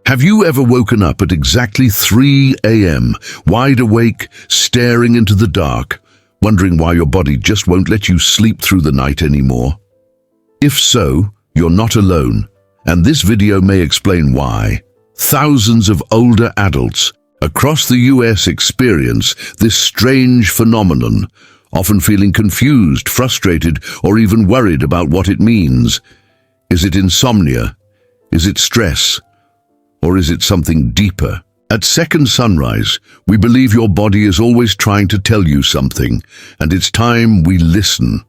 Have you ever woken up at exactly 3 a.m., wide awake, staring into the dark, wondering why your body just won't let you sleep through the night anymore? If so, you're not alone, and this video may explain why. Thousands of older adults across the US experience this strange phenomenon, often feeling confused, frustrated, or even worried about what it means. Is it insomnia? Is it stress? Or is it something deeper? At Second Sunrise, we believe your body is always trying to tell you something, and it's time we listen.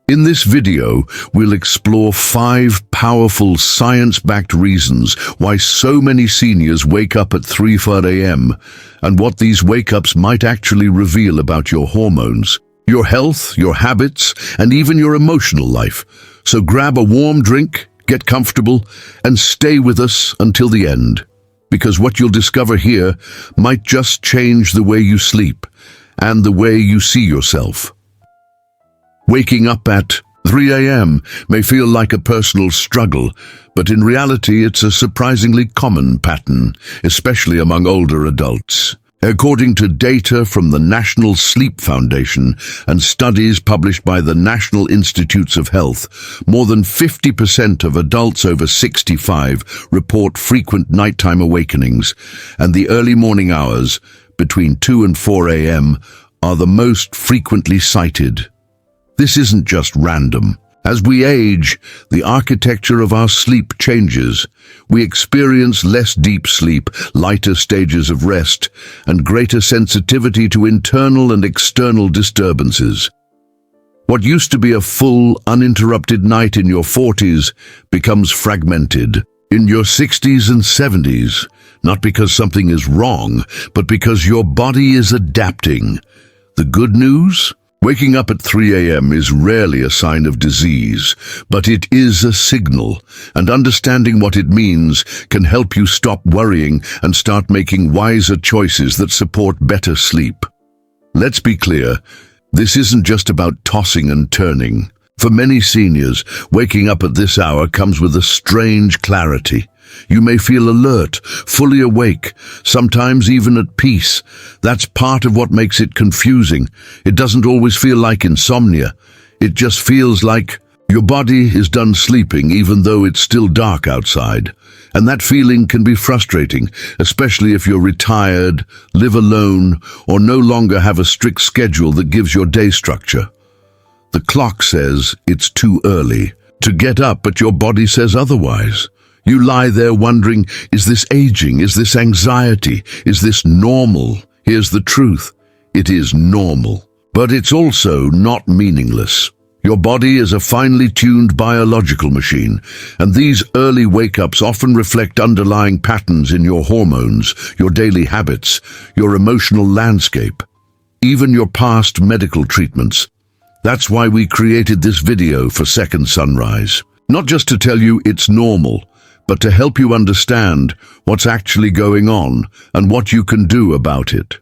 In this video, we'll explore 5 powerful science-backed reasons why so many seniors wake up at 3 a.m. and what these wake-ups might actually reveal about your hormones, your health, your habits, and even your emotional life. So grab a warm drink, get comfortable, and stay with us until the end, because what you'll discover here might just change the way you sleep and the way you see yourself. Waking up at 3 a.m. may feel like a personal struggle, but in reality it's a surprisingly common pattern, especially among older adults. According to data from the National Sleep Foundation and studies published by the National Institutes of Health, more than 50% of adults over 65 report frequent nighttime awakenings, and the early morning hours, between 2 and 4 a.m., are the most frequently cited. This isn't just random. As we age, the architecture of our sleep changes. We experience less deep sleep, lighter stages of rest, and greater sensitivity to internal and external disturbances. What used to be a full, uninterrupted night in your 40s becomes fragmented in your 60s and 70s, not because something is wrong, but because your body is adapting. The good news? Waking up at 3 a.m. is rarely a sign of disease, but it is a signal, and understanding what it means can help you stop worrying and start making wiser choices that support better sleep. Let's be clear, this isn't just about tossing and turning. For many seniors, waking up at this hour comes with a strange clarity. You may feel alert, fully awake, sometimes even at peace. That's part of what makes it confusing. It doesn't always feel like insomnia. It just feels like your body is done sleeping even though it's still dark outside. And that feeling can be frustrating, especially if you're retired, live alone, or no longer have a strict schedule that gives your day structure. The clock says it's too early to get up, but your body says otherwise. You lie there wondering, is this aging? Is this anxiety? Is this normal? Here's the truth. It is normal. But it's also not meaningless. Your body is a finely tuned biological machine, and these early wake-ups often reflect underlying patterns in your hormones, your daily habits, your emotional landscape, even your past medical treatments. That's why we created this video for Second Sunrise. Not just to tell you it's normal, but to help you understand what's actually going on and what you can do about it.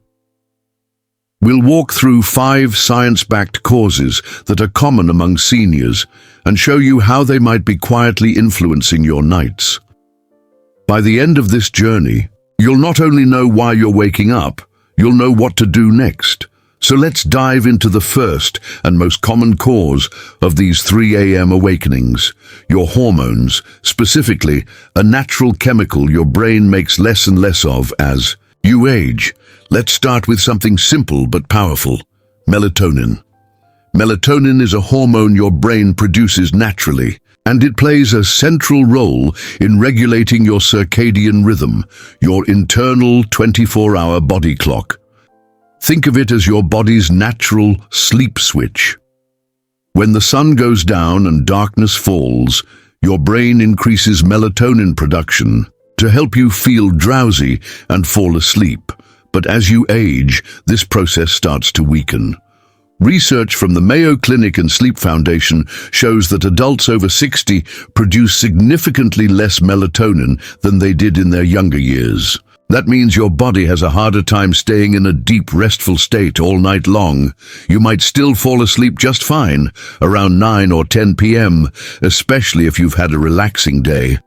We'll walk through 5 science-backed causes that are common among seniors and show you how they might be quietly influencing your nights. By the end of this journey, you'll not only know why you're waking up, you'll know what to do next. So let's dive into the first and most common cause of these 3 a.m. awakenings, your hormones, specifically a natural chemical your brain makes less and less of as you age. Let's start with something simple but powerful: melatonin. Melatonin is a hormone your brain produces naturally, and it plays a central role in regulating your circadian rhythm, your internal 24-hour body clock. Think of it as your body's natural sleep switch. When the sun goes down and darkness falls, your brain increases melatonin production to help you feel drowsy and fall asleep. But as you age, this process starts to weaken. Research from the Mayo Clinic and Sleep Foundation shows that adults over 60 produce significantly less melatonin than they did in their younger years. That means your body has a harder time staying in a deep, restful state all night long. You might still fall asleep just fine around 9 or 10 p.m., especially if you've had a relaxing day.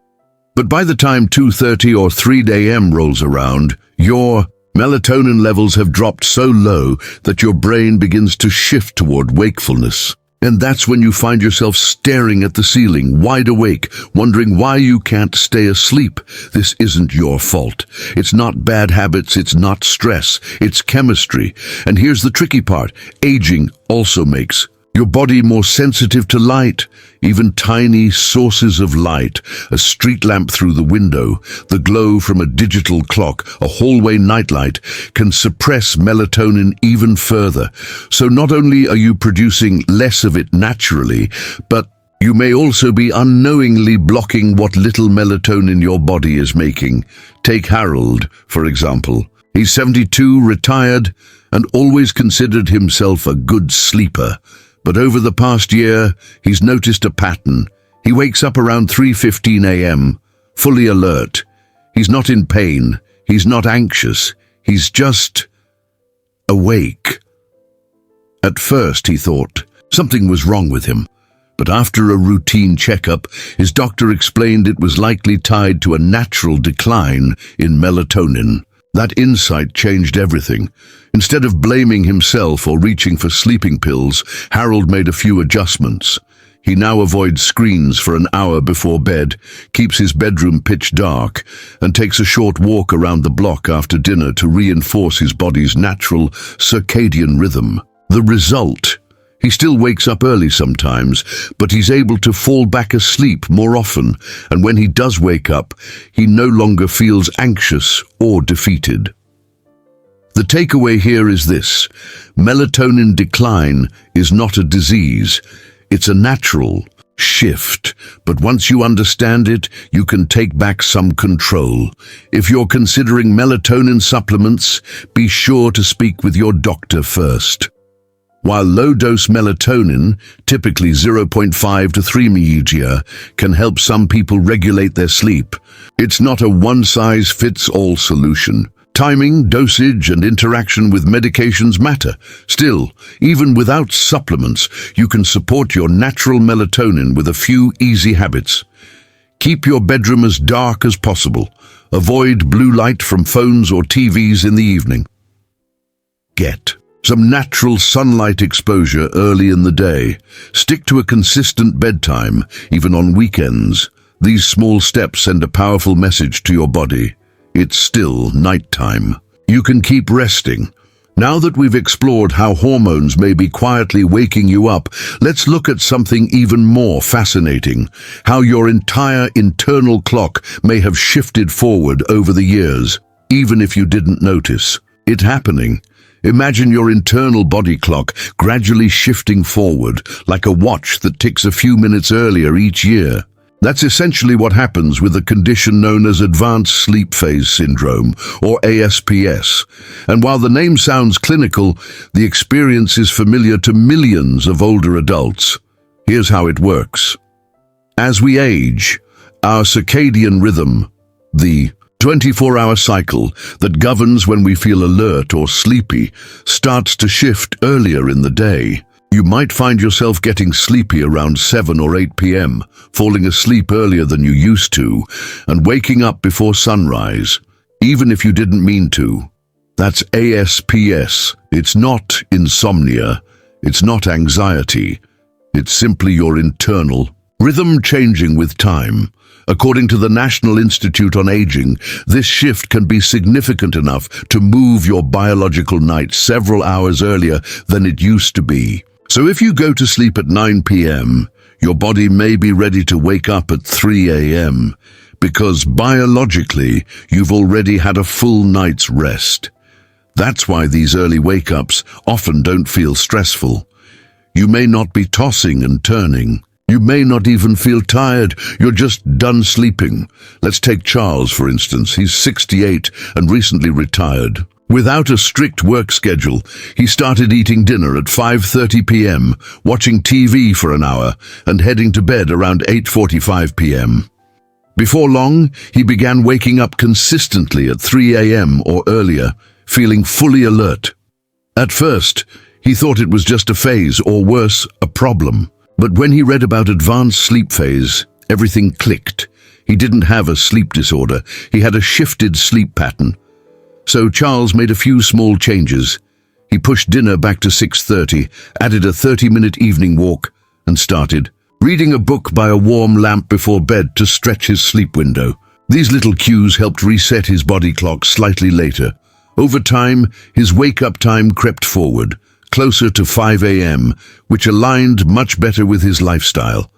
But by the time 2:30 or 3 a.m. rolls around, your melatonin levels have dropped so low that your brain begins to shift toward wakefulness. And that's when you find yourself staring at the ceiling, wide awake, wondering why you can't stay asleep. This isn't your fault. It's not bad habits, it's not stress, it's chemistry. And here's the tricky part. Aging also makes your body more sensitive to light. Even tiny sources of light, a street lamp through the window, the glow from a digital clock, a hallway nightlight, can suppress melatonin even further. So not only are you producing less of it naturally, but you may also be unknowingly blocking what little melatonin your body is making. Take Harold, for example. He's 72, retired, and always considered himself a good sleeper. But over the past year, he's noticed a pattern. He wakes up around 3:15 a.m., fully alert. He's not in pain. He's not anxious. He's just awake. At first, he thought something was wrong with him. But after a routine checkup, his doctor explained it was likely tied to a natural decline in melatonin. That insight changed everything. Instead of blaming himself or reaching for sleeping pills, Harold made a few adjustments. He now avoids screens for an hour before bed, keeps his bedroom pitch dark, and takes a short walk around the block after dinner to reinforce his body's natural circadian rhythm. The result? He still wakes up early sometimes, but he's able to fall back asleep more often, and when he does wake up, he no longer feels anxious or defeated. The takeaway here is this: melatonin decline is not a disease, it's a natural shift, but once you understand it, you can take back some control. If you're considering melatonin supplements, be sure to speak with your doctor first. While low-dose melatonin, typically 0.5 to 3 mg, can help some people regulate their sleep, it's not a one-size-fits-all solution. Timing, dosage, and interaction with medications matter. Still, even without supplements, you can support your natural melatonin with a few easy habits. Keep your bedroom as dark as possible. Avoid blue light from phones or TVs in the evening. Get some natural sunlight exposure early in the day. Stick to a consistent bedtime, even on weekends. These small steps send a powerful message to your body. It's still nighttime. You can keep resting. Now that we've explored how hormones may be quietly waking you up, let's look at something even more fascinating: how your entire internal clock may have shifted forward over the years, even if you didn't notice it happening. Imagine your internal body clock gradually shifting forward, like a watch that ticks a few minutes earlier each year. That's essentially what happens with a condition known as Advanced Sleep Phase Syndrome, or ASPS. And while the name sounds clinical, the experience is familiar to millions of older adults. Here's how it works. As we age, our circadian rhythm, the 24-hour cycle that governs when we feel alert or sleepy, starts to shift earlier in the day. You might find yourself getting sleepy around 7 or 8 p.m., falling asleep earlier than you used to, and waking up before sunrise, even if you didn't mean to. That's ASPS. It's not insomnia. It's not anxiety. It's simply your internal rhythm changing with time. According to the National Institute on Aging, this shift can be significant enough to move your biological night several hours earlier than it used to be. So if you go to sleep at 9 p.m., your body may be ready to wake up at 3 a.m., because biologically, you've already had a full night's rest. That's why these early wake-ups often don't feel stressful. You may not be tossing and turning. You may not even feel tired. You're just done sleeping. Let's take Charles, for instance. He's 68 and recently retired. Without a strict work schedule, he started eating dinner at 5:30 p.m., watching TV for an hour, and heading to bed around 8:45 p.m. Before long, he began waking up consistently at 3 a.m. or earlier, feeling fully alert. At first, he thought it was just a phase, or worse, a problem. But when he read about advanced sleep phase, everything clicked. He didn't have a sleep disorder, he had a shifted sleep pattern. So Charles made a few small changes. He pushed dinner back to 6:30, added a 30-minute evening walk, and started reading a book by a warm lamp before bed to stretch his sleep window. These little cues helped reset his body clock slightly later. Over time, his wake-up time crept forward, closer to 5 a.m., which aligned much better with his lifestyle.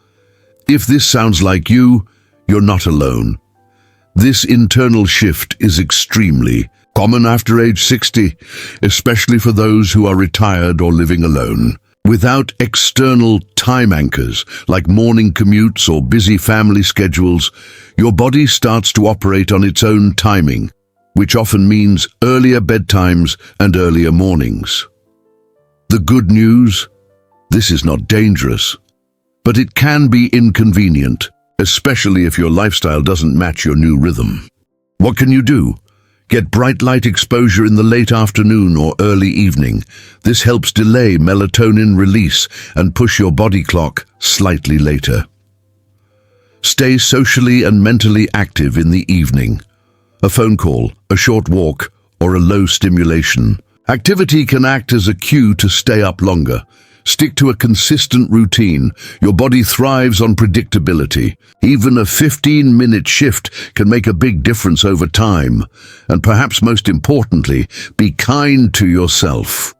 If this sounds like you, you're not alone. This internal shift is extremely common after age 60, especially for those who are retired or living alone. Without external time anchors, like morning commutes or busy family schedules, your body starts to operate on its own timing, which often means earlier bedtimes and earlier mornings. The good news? This is not dangerous, but it can be inconvenient, especially if your lifestyle doesn't match your new rhythm. What can you do? Get bright light exposure in the late afternoon or early evening. This helps delay melatonin release and push your body clock slightly later. Stay socially and mentally active in the evening. A phone call, a short walk, or a low stimulation activity can act as a cue to stay up longer. Stick to a consistent routine. Your body thrives on predictability. Even a 15-minute shift can make a big difference over time. And perhaps most importantly, be kind to yourself.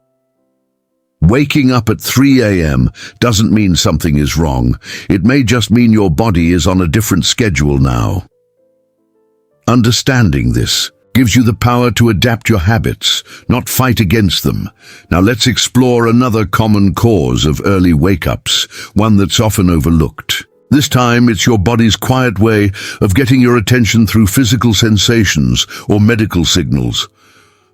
Waking up at 3 a.m. doesn't mean something is wrong. It may just mean your body is on a different schedule now. Understanding this gives you the power to adapt your habits, not fight against them. Now let's explore another common cause of early wake-ups, one that's often overlooked. This time, it's your body's quiet way of getting your attention through physical sensations or medical signals.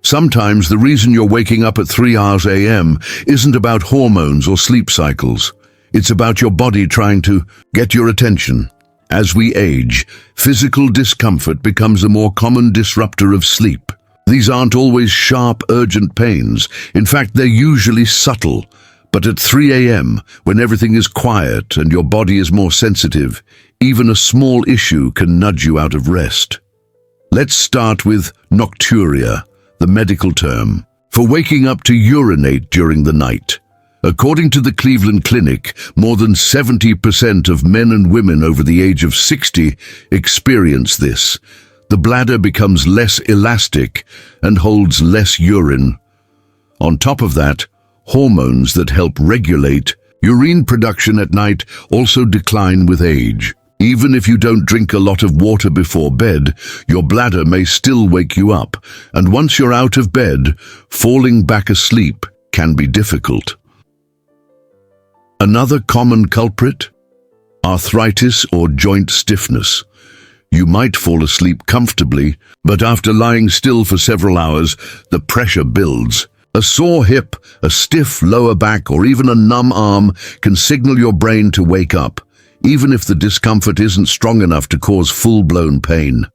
Sometimes the reason you're waking up at 3 a.m. isn't about hormones or sleep cycles. It's about your body trying to get your attention. As we age, physical discomfort becomes a more common disruptor of sleep. These aren't always sharp, urgent pains. In fact, they're usually subtle. But at 3 a.m., when everything is quiet and your body is more sensitive, even a small issue can nudge you out of rest. Let's start with Nocturia, the medical term for waking up to urinate during the night. According to the Cleveland Clinic, more than 70% of men and women over the age of 60 experience this. The bladder becomes less elastic and holds less urine. On top of that, hormones that help regulate urine production at night also decline with age. Even if you don't drink a lot of water before bed, your bladder may still wake you up, and once you're out of bed, falling back asleep can be difficult. Another common culprit? Arthritis or joint stiffness. You might fall asleep comfortably, but after lying still for several hours, the pressure builds. A sore hip, a stiff lower back, or even a numb arm can signal your brain to wake up, even if the discomfort isn't strong enough to cause full-blown pain.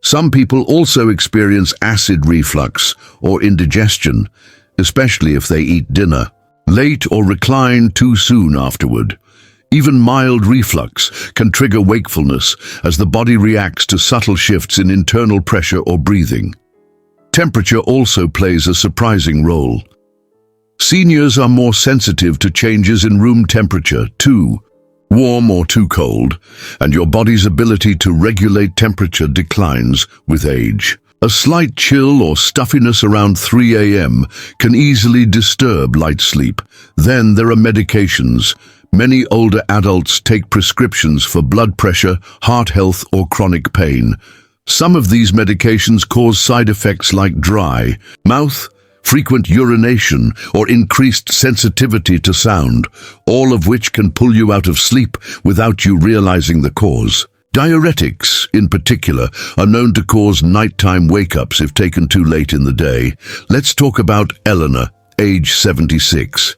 Some people also experience acid reflux or indigestion, especially if they eat dinner late or recline too soon afterward. Even mild reflux can trigger wakefulness as the body reacts to subtle shifts in internal pressure or breathing. Temperature also plays a surprising role. Seniors are more sensitive to changes in room temperature, too warm or too cold, and your body's ability to regulate temperature declines with age. A slight chill or stuffiness around 3 a.m. can easily disturb light sleep. Then there are medications. Many older adults take prescriptions for blood pressure, heart health, or chronic pain. Some of these medications cause side effects like dry mouth, frequent urination, or increased sensitivity to sound, all of which can pull you out of sleep without you realizing the cause. Diuretics, in particular, are known to cause nighttime wake-ups if taken too late in the day. Let's talk about Eleanor, age 76.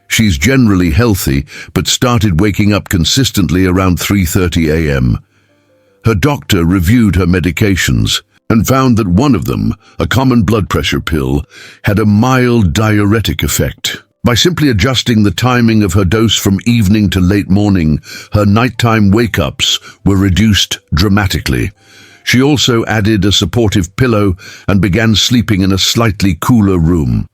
She's generally healthy, but started waking up consistently around 3:30 a.m. Her doctor reviewed her medications and found that one of them, a common blood pressure pill, had a mild diuretic effect. By simply adjusting the timing of her dose from evening to late morning, her nighttime wake-ups were reduced dramatically. She also added a supportive pillow and began sleeping in a slightly cooler room.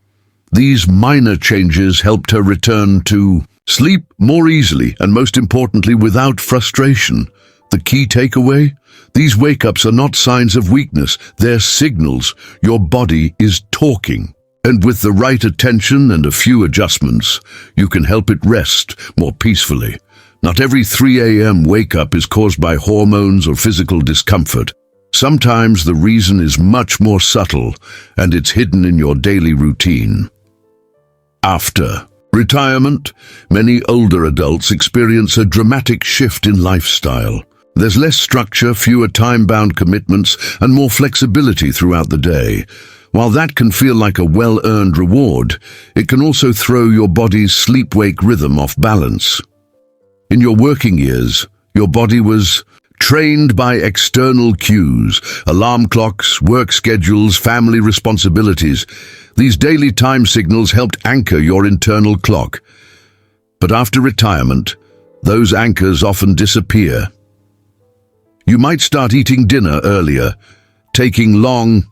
These minor changes helped her return to sleep more easily and, most importantly, without frustration. The key takeaway? These wake-ups are not signs of weakness, they're signals. Your body is talking. And with the right attention and a few adjustments, you can help it rest more peacefully. Not every 3 a.m. wake-up is caused by hormones or physical discomfort. Sometimes the reason is much more subtle, and it's hidden in your daily routine. After retirement, many older adults experience a dramatic shift in lifestyle. There's less structure, fewer time-bound commitments, and more flexibility throughout the day. While that can feel like a well-earned reward, it can also throw your body's sleep-wake rhythm off balance. In your working years, your body was trained by external cues, alarm clocks, work schedules, family responsibilities. These daily time signals helped anchor your internal clock. But after retirement, those anchors often disappear. You might start eating dinner earlier, taking long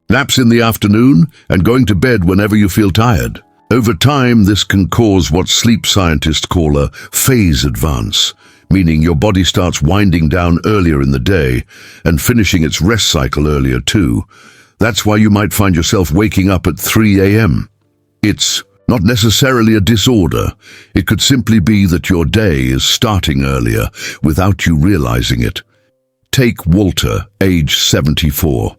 naps in the afternoon, and going to bed whenever you feel tired. Over time, this can cause what sleep scientists call a phase advance, meaning your body starts winding down earlier in the day and finishing its rest cycle earlier too. That's why you might find yourself waking up at 3 a.m. It's not necessarily a disorder. It could simply be that your day is starting earlier without you realizing it. Take Walter, age 74.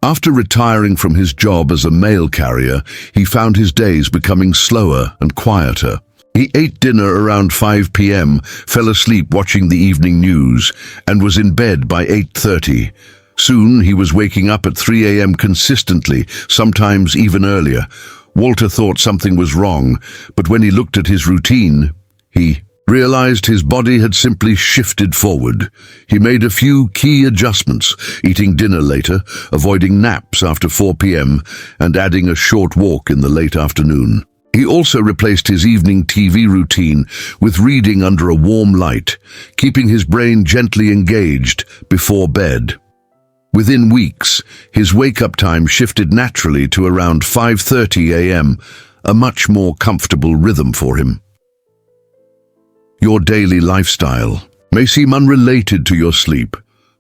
After retiring from his job as a mail carrier, he found his days becoming slower and quieter. He ate dinner around 5 p.m., fell asleep watching the evening news, and was in bed by 8:30. Soon he was waking up at 3 a.m. consistently, sometimes even earlier. Walter thought something was wrong, but when he looked at his routine, he realized his body had simply shifted forward. He made a few key adjustments, eating dinner later, avoiding naps after 4 p.m., and adding a short walk in the late afternoon. He also replaced his evening TV routine with reading under a warm light, keeping his brain gently engaged before bed. Within weeks, his wake-up time shifted naturally to around 5:30 a.m., a much more comfortable rhythm for him. Your daily lifestyle may seem unrelated to your sleep,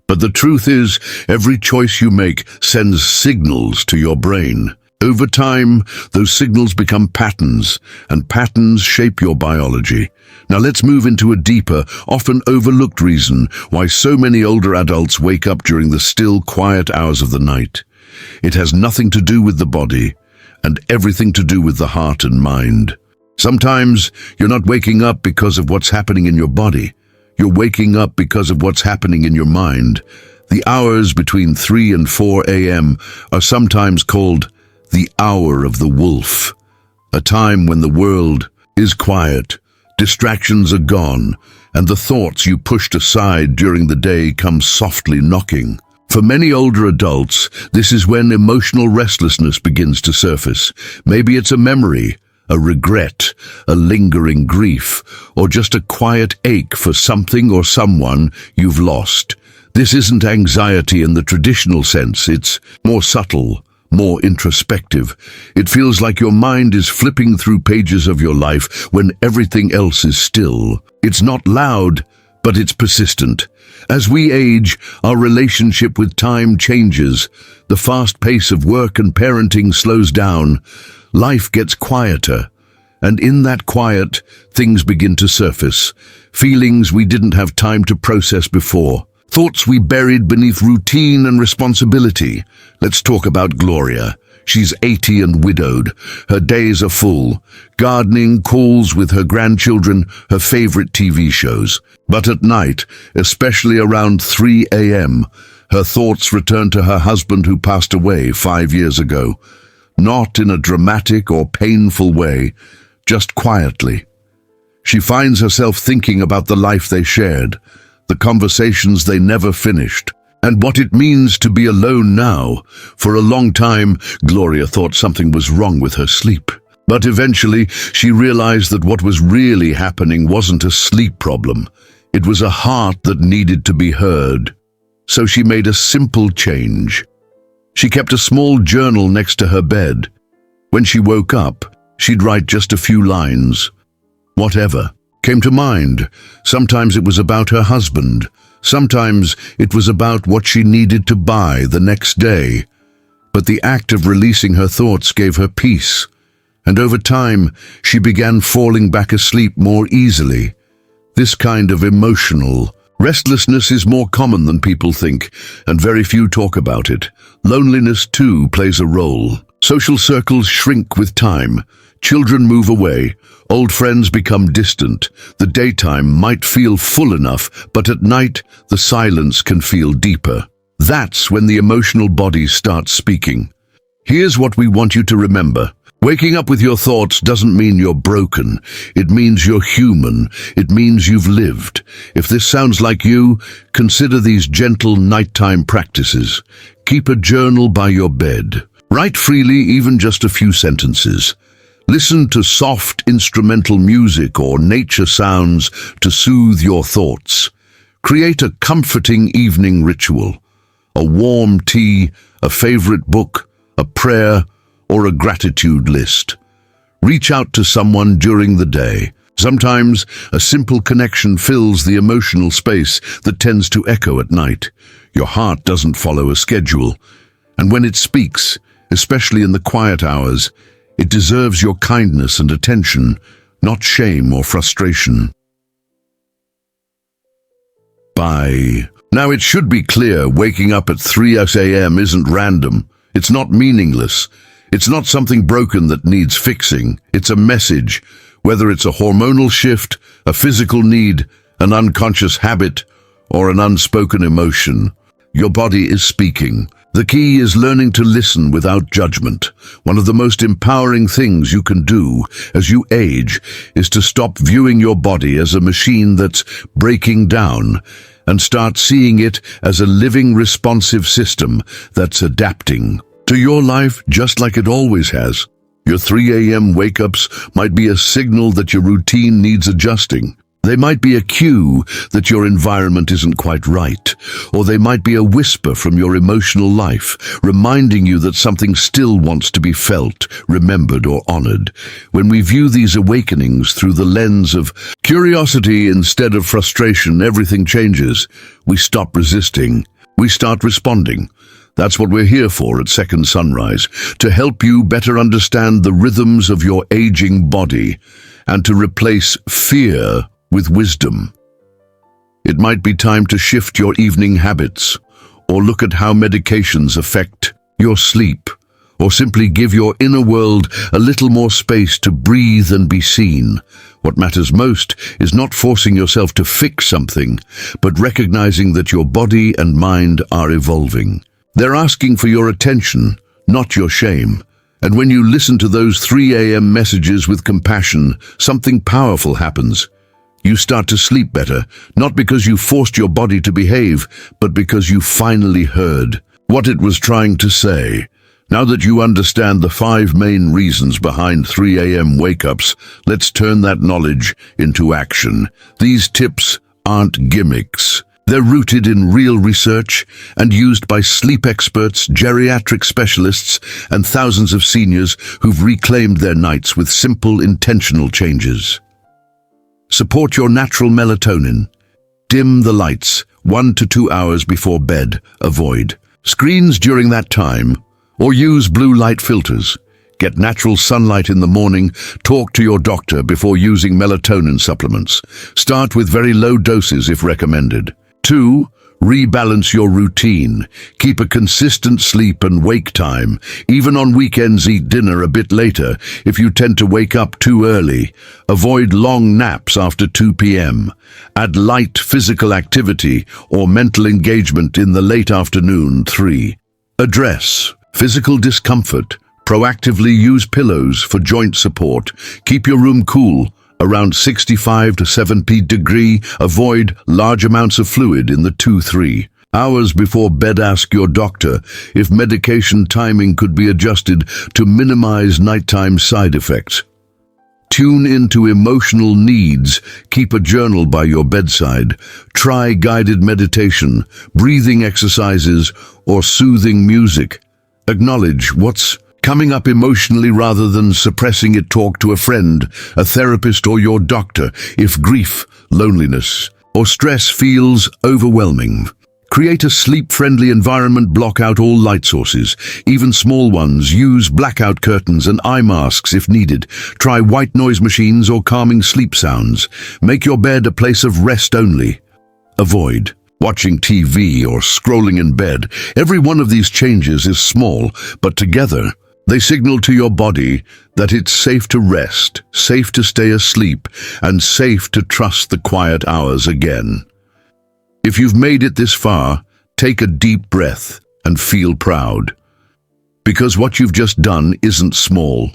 but the truth is, every choice you make sends signals to your brain. Over time, those signals become patterns, and patterns shape your biology. Now let's move into a deeper, often overlooked reason why so many older adults wake up during the still, quiet hours of the night. It has nothing to do with the body, and everything to do with the heart and mind. Sometimes you're not waking up because of what's happening in your body. You're waking up because of what's happening in your mind. The hours between 3 and 4 a.m. are sometimes called the hour of the wolf, a time when the world is quiet, distractions are gone, and the thoughts you pushed aside during the day come softly knocking. For many older adults, this is when emotional restlessness begins to surface. Maybe it's a memory, a regret, a lingering grief, or just a quiet ache for something or someone you've lost. This isn't anxiety in the traditional sense. It's more subtle, more introspective. It feels like your mind is flipping through pages of your life when everything else is still. It's not loud, but it's persistent. As we age, our relationship with time changes. The fast pace of work and parenting slows down. Life gets quieter, and in that quiet, things begin to surface. Feelings we didn't have time to process before. Thoughts we buried beneath routine and responsibility. Let's talk about Gloria. She's 80 and widowed. Her days are full. Gardening, calls with her grandchildren, her favorite TV shows. But at night, especially around 3 a.m., her thoughts return to her husband who passed away 5 years ago. Not in a dramatic or painful way, just quietly. She finds herself thinking about the life they shared, the conversations they never finished, and what it means to be alone now. For a long time, Gloria thought something was wrong with her sleep. But eventually, she realized that what was really happening wasn't a sleep problem. It was a heart that needed to be heard. So she made a simple change. She kept a small journal next to her bed. When she woke up, she'd write just a few lines. Whatever came to mind. Sometimes it was about her husband. Sometimes it was about what she needed to buy the next day. But the act of releasing her thoughts gave her peace. And over time, she began falling back asleep more easily. This kind of emotional restlessness is more common than people think, and very few talk about it. Loneliness, too, plays a role. Social circles shrink with time. Children move away. Old friends become distant. The daytime might feel full enough, but at night, the silence can feel deeper. That's when the emotional body starts speaking. Here's what we want you to remember. Waking up with your thoughts doesn't mean you're broken. It means you're human. It means you've lived. If this sounds like you, consider these gentle nighttime practices. Keep a journal by your bed. Write freely, even just a few sentences. Listen to soft instrumental music or nature sounds to soothe your thoughts. Create a comforting evening ritual. A warm tea, a favorite book, a prayer, or a gratitude list. Reach out to someone during the day. Sometimes a simple connection fills the emotional space that tends to echo at night. Your heart doesn't follow a schedule, and when it speaks, especially in the quiet hours, it deserves your kindness and attention, not shame or frustration. Bye. Now it should be clear, waking up at 3 a.m. isn't random. It's not meaningless. It's not something broken that needs fixing. It's a message, whether it's a hormonal shift, a physical need, an unconscious habit, or an unspoken emotion. Your body is speaking. The key is learning to listen without judgment. One of the most empowering things you can do as you age is to stop viewing your body as a machine that's breaking down and start seeing it as a living, responsive system that's adapting to your life just like it always has. Your 3 a.m. wake-ups might be a signal that your routine needs adjusting. They might be a cue that your environment isn't quite right, or they might be a whisper from your emotional life, reminding you that something still wants to be felt, remembered, or honored. When we view these awakenings through the lens of curiosity instead of frustration, everything changes. We stop resisting. We start responding. That's what we're here for at Second Sunrise, to help you better understand the rhythms of your aging body and to replace fear with wisdom. It might be time to shift your evening habits, or look at how medications affect your sleep, or simply give your inner world a little more space to breathe and be seen. What matters most is not forcing yourself to fix something, but recognizing that your body and mind are evolving. They're asking for your attention, not your shame. And when you listen to those 3 a.m. messages with compassion, something powerful happens. You start to sleep better, not because you forced your body to behave, but because you finally heard what it was trying to say. Now that you understand the 5 main reasons behind 3 a.m. wake-ups, let's turn that knowledge into action. These tips aren't gimmicks. They're rooted in real research and used by sleep experts, geriatric specialists, and thousands of seniors who've reclaimed their nights with simple, intentional changes. Support your natural melatonin. Dim the lights 1 to 2 hours before bed. Avoid screens during that time, or use blue light filters. Get natural sunlight in the morning. Talk to your doctor before using melatonin supplements. Start with very low doses if recommended. 2. Rebalance your routine. Keep a consistent sleep and wake time. Even on weekends, eat dinner a bit later if you tend to wake up too early. Avoid long naps after 2 p.m. Add light physical activity or mental engagement in the late afternoon. 3. Address physical discomfort. Proactively use pillows for joint support. Keep your room cool, around 65 to 70 degrees. Avoid large amounts of fluid in the 2-3 Hours before bed, ask your doctor if medication timing could be adjusted to minimize nighttime side effects. Tune into emotional needs. Keep a journal by your bedside. Try guided meditation, breathing exercises, or soothing music. Acknowledge what's coming up emotionally rather than suppressing it. Talk to a friend, a therapist, or your doctor if grief, loneliness, or stress feels overwhelming. Create a sleep-friendly environment. Block out all light sources, even small ones. Use blackout curtains and eye masks if needed. Try white noise machines or calming sleep sounds. Make your bed a place of rest only. Avoid watching TV or scrolling in bed. Every one of these changes is small, but together they signal to your body that it's safe to rest, safe to stay asleep, and safe to trust the quiet hours again. If you've made it this far, take a deep breath and feel proud. Because what you've just done isn't small.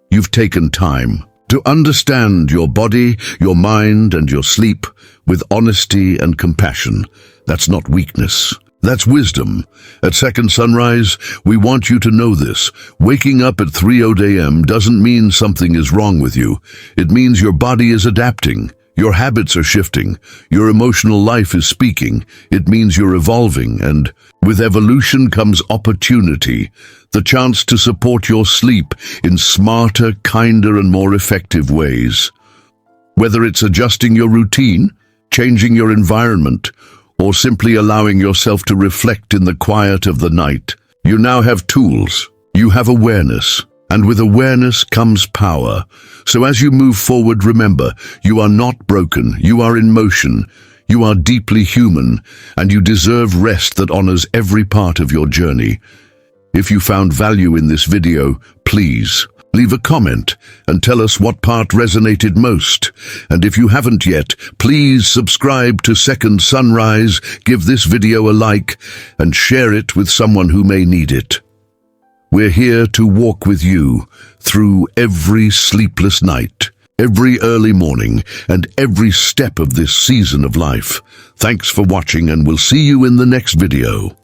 You've taken time to understand your body, your mind, and your sleep with honesty and compassion. That's not weakness. That's wisdom. At Second Sunrise, we want you to know this. Waking up at 3:00 a.m. doesn't mean something is wrong with you. It means your body is adapting. Your habits are shifting. Your emotional life is speaking. It means you're evolving, and with evolution comes opportunity, the chance to support your sleep in smarter, kinder, and more effective ways. Whether it's adjusting your routine, changing your environment, or simply allowing yourself to reflect in the quiet of the night, you now have tools. You have awareness. And with awareness comes power. So as you move forward, remember, you are not broken, you are in motion, you are deeply human, and you deserve rest that honors every part of your journey. If you found value in this video, please leave a comment and tell us what part resonated most. And if you haven't yet, please subscribe to Second Sunrise, give this video a like, and share it with someone who may need it. We're here to walk with you through every sleepless night, every early morning, and every step of this season of life. Thanks for watching, and we'll see you in the next video.